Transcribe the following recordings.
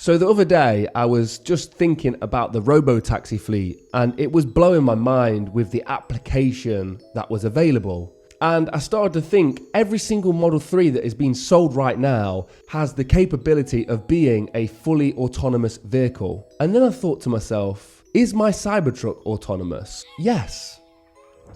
So the other day, I was just thinking about the robo-taxi fleet, and it was blowing my mind with the application that was available. And I started to think every single Model 3 that is being sold right now has the capability of being a fully autonomous vehicle. And then I thought to myself, is my Cybertruck autonomous? Yes.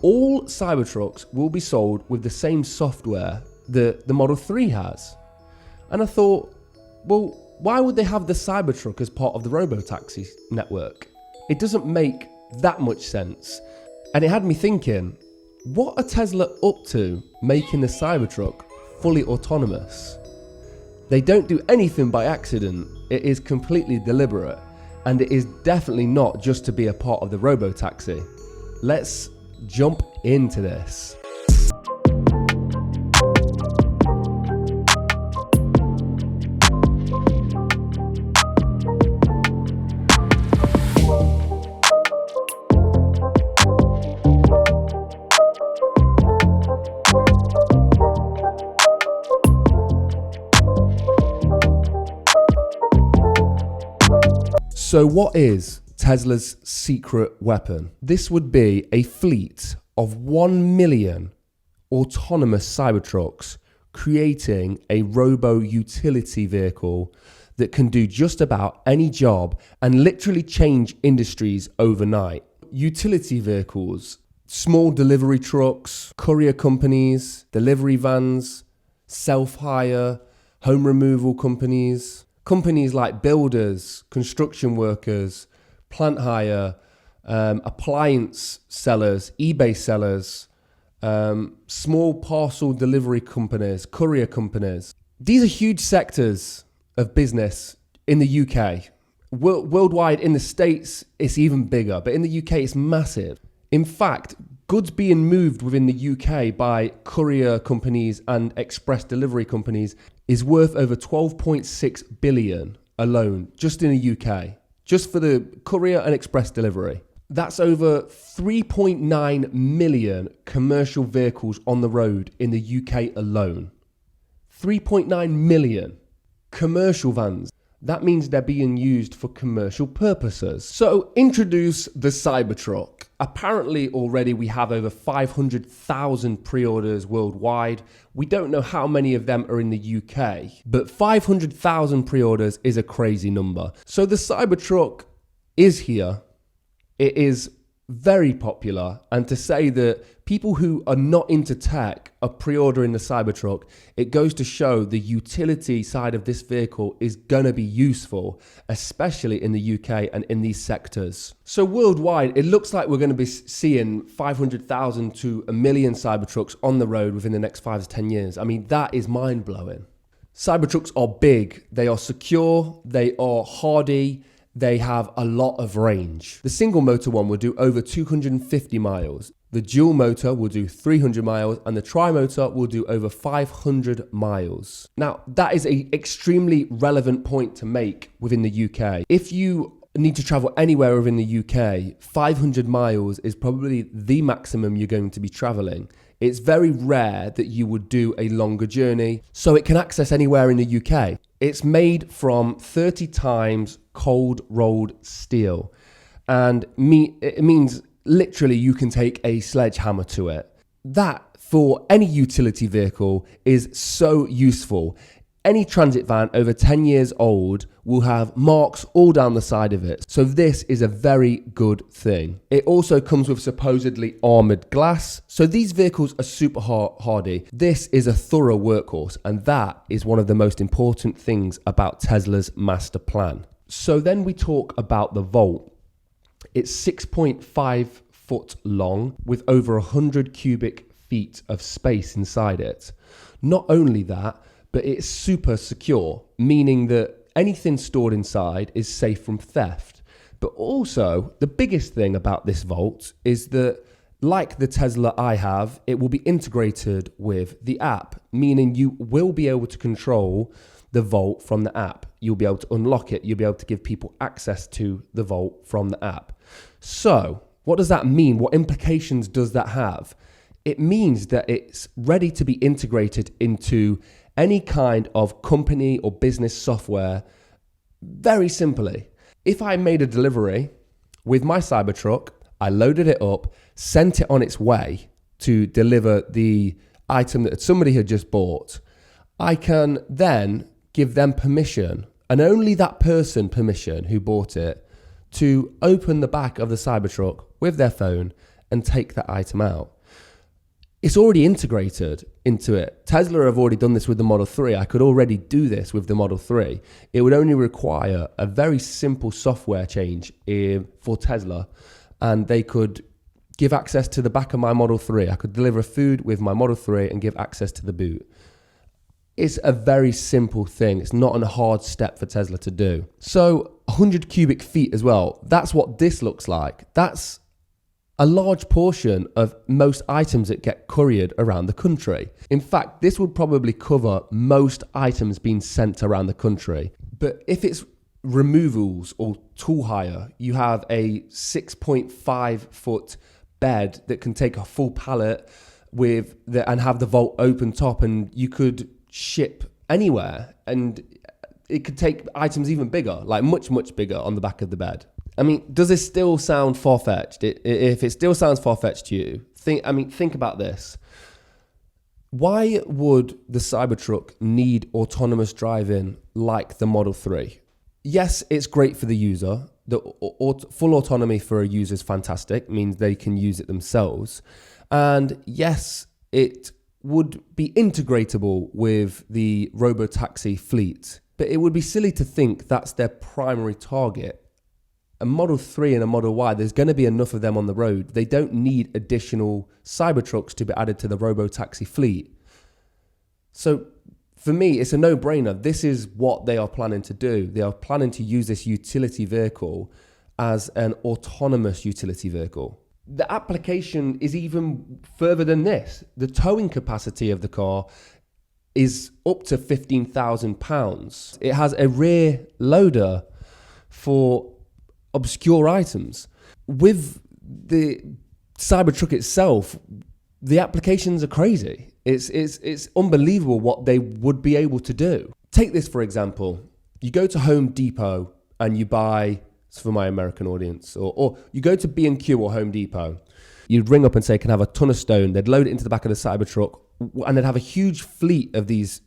All Cybertrucks will be sold with the same software that the Model 3 has. And I thought, well, why would they have the Cybertruck as part of the robo-taxi network? It doesn't make that much sense. And it had me thinking, what are Tesla up to making the Cybertruck fully autonomous? They don't do anything by accident. It is completely deliberate. And it is definitely not just to be a part of the robo-taxi. Let's jump into this. So what is Tesla's secret weapon? This would be a fleet of 1 million autonomous Cybertrucks creating a robo-utility vehicle that can do just about any job and literally change industries overnight. Utility vehicles, small delivery trucks, courier companies, delivery vans, self-hire, home removal companies. Companies like builders, construction workers, plant hire, appliance sellers, eBay sellers, small parcel delivery companies, courier companies. These are huge sectors of business in the UK. Worldwide, in the States, it's even bigger, but in the UK, it's massive. In fact, goods being moved within the UK by courier companies and express delivery companies is worth over 12.6 billion alone, just in the UK, just for the courier and express delivery. That's over 3.9 million commercial vehicles on the road in the UK alone. 3.9 million commercial vans. That means they're being used for commercial purposes. So introduce the Cybertruck. Apparently already we have over 500,000 pre-orders worldwide. We don't know how many of them are in the UK, but 500,000 pre-orders is a crazy number. So the Cybertruck is here. It is very popular, and to say that people who are not into tech are pre-ordering the Cybertruck, it goes to show the utility side of this vehicle is going to be useful, especially in the UK and in these sectors. So worldwide, it looks like we're going to be seeing 500,000 to 1 million Cybertrucks on the road within the next 5 to 10 years. I mean, that is mind-blowing. Cybertrucks are big, they are secure, they are hardy, they have a lot of range. The single motor one will do over 250 miles. The dual motor will do 300 miles and the tri-motor will do over 500 miles. Now, that is an extremely relevant point to make within the UK. If you need to travel anywhere within the UK, 500 miles is probably the maximum you're going to be traveling. It's very rare that you would do a longer journey, so it can access anywhere in the UK. It's made from 30 times cold rolled steel, and it means literally you can take a sledgehammer to it. That, for any utility vehicle, is so useful. Any transit van over 10 years old will have marks all down the side of it. So this is a very good thing. It also comes with supposedly armored glass. So these vehicles are super hardy. This is a thorough workhorse, and that is one of the most important things about Tesla's master plan. So then we talk about the Volt. It's 6.5 foot long with over 100 cubic feet of space inside it. Not only that, but it's super secure, meaning that anything stored inside is safe from theft. But also, the biggest thing about this Volt is that, like the Tesla I have, it will be integrated with the app, meaning you will be able to control the Volt from the app. You'll be able to unlock it. You'll be able to give people access to the Volt from the app. So, what does that mean? What implications does that have? It means that it's ready to be integrated into any kind of company or business software Very simply, if I made a delivery with my Cybertruck, I loaded it up, sent it on its way to deliver the item that somebody had just bought, I can then give them permission, and only that person permission who bought it, to open the back of the Cybertruck with their phone and take that item out. It's already integrated into it. Tesla have already done this with the Model 3. I could already do this with the Model 3. It would only require a very simple software change for Tesla, and they could give access to the back of my Model 3. I could deliver food with my Model 3 and give access to the boot. It's a very simple thing. It's not a hard step for Tesla to do. So 100 cubic feet as well. That's what this looks like. That's a large portion of most items that get couriered around the country. In fact, this would probably cover most items being sent around the country. But if it's removals or tool hire, you have a 6.5 foot bed that can take a full pallet and have the vault open top, and you could ship anywhere, and it could take items even bigger, like much, much bigger on the back of the bed. I mean, does this still sound far-fetched? If it still sounds far-fetched to you, think about this. Why would the Cybertruck need autonomous driving like the Model 3? Yes, it's great for the user. The full autonomy for a user is fantastic, means they can use it themselves. And yes, it would be integratable with the robo-taxi fleet, but it would be silly to think that's their primary target. A Model 3 and a Model Y, there's going to be enough of them on the road. They don't need additional Cybertrucks to be added to the robo-taxi fleet. So for me, it's a no-brainer. This is what they are planning to do. They are planning to use this utility vehicle as an autonomous utility vehicle. The application is even further than this. The towing capacity of the car is up to £15,000. It has a rear loader for obscure items. With the Cybertruck itself, the applications are crazy. It's unbelievable what they would be able to do. Take this for example. You go to Home Depot and you buy, it's for my American audience, or you go to B&Q or Home Depot. You'd ring up and say, can I have a ton of stone? They'd load it into the back of the Cybertruck, and they'd have a huge fleet of these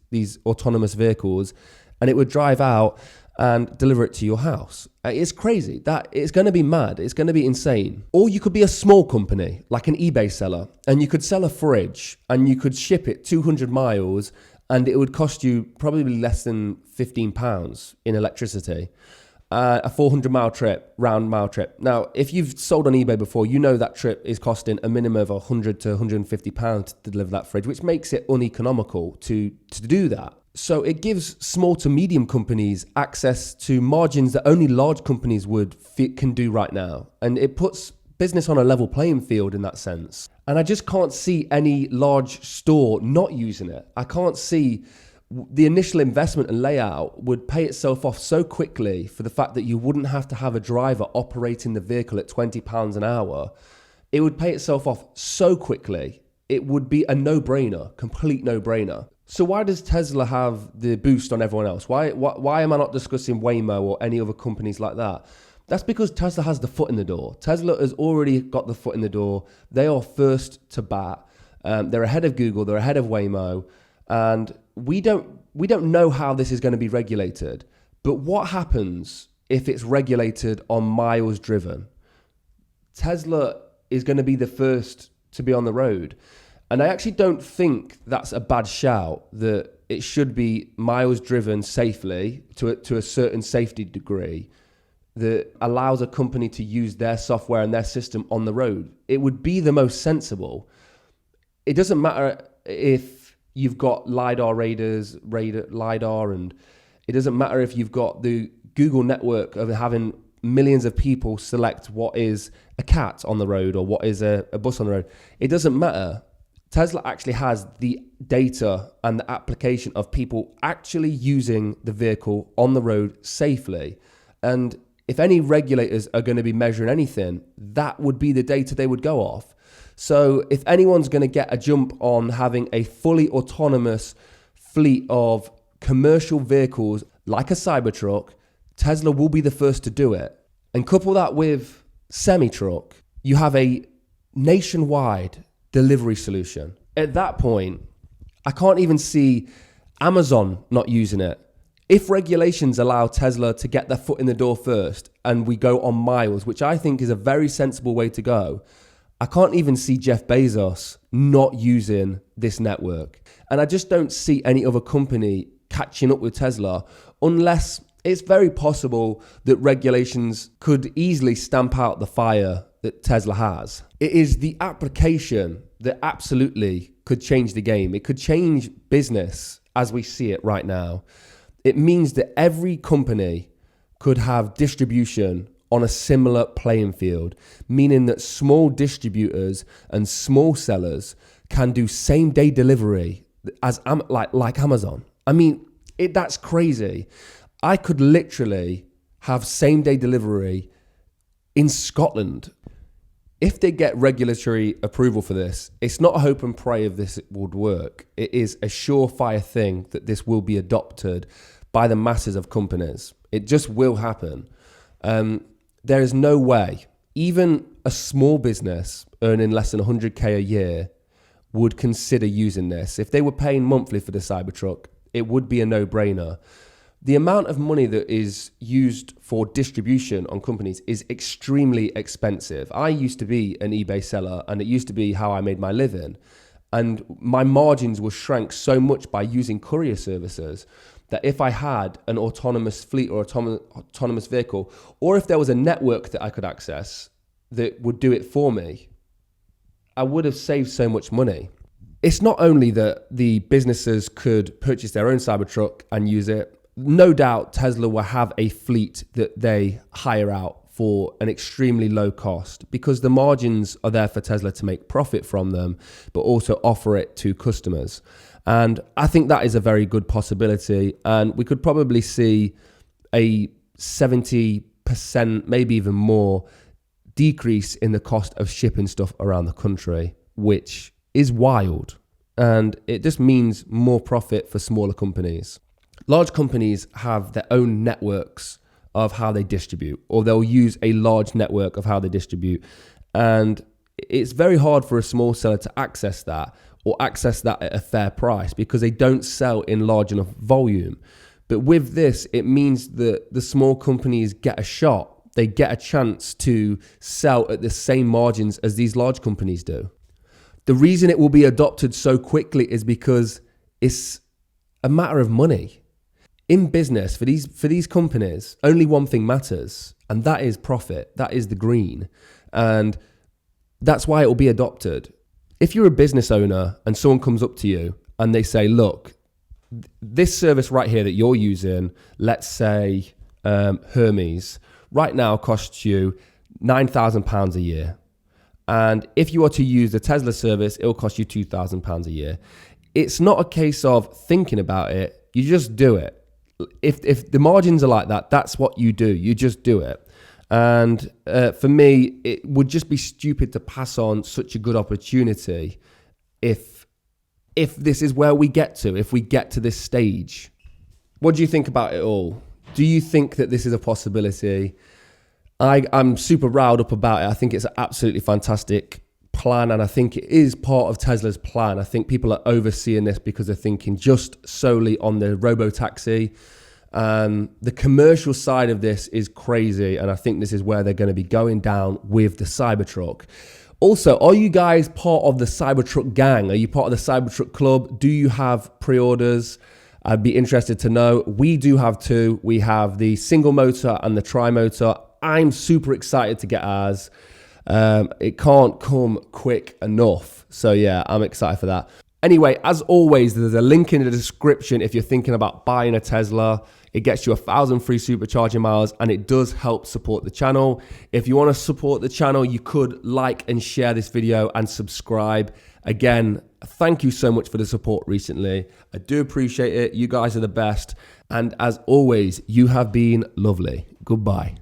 autonomous vehicles, and it would drive out and deliver it to your house. It's crazy. That it's going to be mad. It's going to be insane. Or you could be a small company, like an eBay seller, and you could sell a fridge and you could ship it 200 miles, and it would cost you probably less than £15 in electricity. A 400-mile trip, round-mile trip. Now, if you've sold on eBay before, you know that trip is costing a minimum of £100 to £150 to deliver that fridge, which makes it uneconomical to do that. So it gives small to medium companies access to margins that only large companies can do right now. And it puts business on a level playing field in that sense. And I just can't see any large store not using it. I can't see the initial investment and layout would pay itself off so quickly for the fact that you wouldn't have to have a driver operating the vehicle at £20 an hour. It would pay itself off so quickly. It would be a no-brainer, complete no-brainer. So why does Tesla have the boost on everyone else? Why am I not discussing Waymo or any other companies like that? That's because Tesla has the foot in the door. Tesla has already got the foot in the door. They are first to bat. They're ahead of Google. They're ahead of Waymo. And we don't know how this is going to be regulated. But what happens if it's regulated on miles driven? Tesla is going to be the first to be on the road. And I actually don't think that's a bad shout, that it should be miles driven safely to a certain safety degree that allows a company to use their software and their system on the road. It would be the most sensible. It doesn't matter if you've got LiDAR, and it doesn't matter if you've got the Google network of having millions of people select what is a cat on the road or what is a bus on the road. It doesn't matter. Tesla actually has the data and the application of people actually using the vehicle on the road safely. And if any regulators are going to be measuring anything, that would be the data they would go off. So if anyone's going to get a jump on having a fully autonomous fleet of commercial vehicles like a Cybertruck, Tesla will be the first to do it. And couple that with semi-truck, you have a nationwide delivery solution. At that point, I can't even see Amazon not using it. If regulations allow Tesla to get their foot in the door first and we go on miles, which I think is a very sensible way to go, I can't even see Jeff Bezos not using this network. And I just don't see any other company catching up with Tesla unless it's very possible that regulations could easily stamp out the fire that Tesla has. It is the application that absolutely could change the game. It could change business as we see it right now. It means that every company could have distribution on a similar playing field, meaning that small distributors and small sellers can do same day delivery as like Amazon. I mean, that's crazy. I could literally have same day delivery in Scotland. If they get regulatory approval for this, it's not a hope and pray if this would work. It is a surefire thing that this will be adopted by the masses of companies. It just will happen. There is no way, even a small business earning less than 100k a year would consider using this. If they were paying monthly for the Cybertruck, it would be a no-brainer. The amount of money that is used for distribution on companies is extremely expensive. I used to be an eBay seller, and it used to be how I made my living. And my margins were shrank so much by using courier services that if I had an autonomous fleet or autonomous vehicle, or if there was a network that I could access that would do it for me, I would have saved so much money. It's not only that the businesses could purchase their own Cybertruck and use it. No doubt Tesla will have a fleet that they hire out for an extremely low cost because the margins are there for Tesla to make profit from them, but also offer it to customers. And I think that is a very good possibility. And we could probably see a 70%, maybe even more, decrease in the cost of shipping stuff around the country, which is wild. And it just means more profit for smaller companies. Large companies have their own networks of how they distribute, or they'll use a large network of how they distribute. And it's very hard for a small seller to access that or access that at a fair price because they don't sell in large enough volume. But with this, it means that the small companies get a shot. They get a chance to sell at the same margins as these large companies do. The reason it will be adopted so quickly is because it's a matter of money. In business, for these companies, only one thing matters, and that is profit. That is the green. And that's why it will be adopted. If you're a business owner and someone comes up to you and they say, look, this service right here that you're using, let's say Hermes, right now costs you £9,000 a year. And if you are to use the Tesla service, it will cost you £2,000 a year. It's not a case of thinking about it. You just do it. If the margins are like that, that's what you do. You just do it. And for me, it would just be stupid to pass on such a good opportunity if this is where we get to, if we get to this stage. What do you think about it all? Do you think that this is a possibility? I'm super riled up about it. I think it's an absolutely fantastic plan, and I think it is part of Tesla's plan. I think people are overseeing this because they're thinking just solely on the robo-taxi. The commercial side of this is crazy, and I think this is where they're going to be going down with the Cybertruck. Also, are you guys part of the Cybertruck gang? Are you part of the Cybertruck club? Do you have pre-orders? I'd be interested to know. We do have two. We have the single motor and the tri-motor. I'm super excited to get ours. It can't come quick enough. So yeah, I'm excited for that. Anyway, as always, there's a link in the description if you're thinking about buying a Tesla. It gets you 1,000 free supercharging miles, and it does help support the channel. If you want to support the channel, you could like and share this video and subscribe. Again, thank you so much for the support recently. I do appreciate it. You guys are the best. And as always, you have been lovely. Goodbye.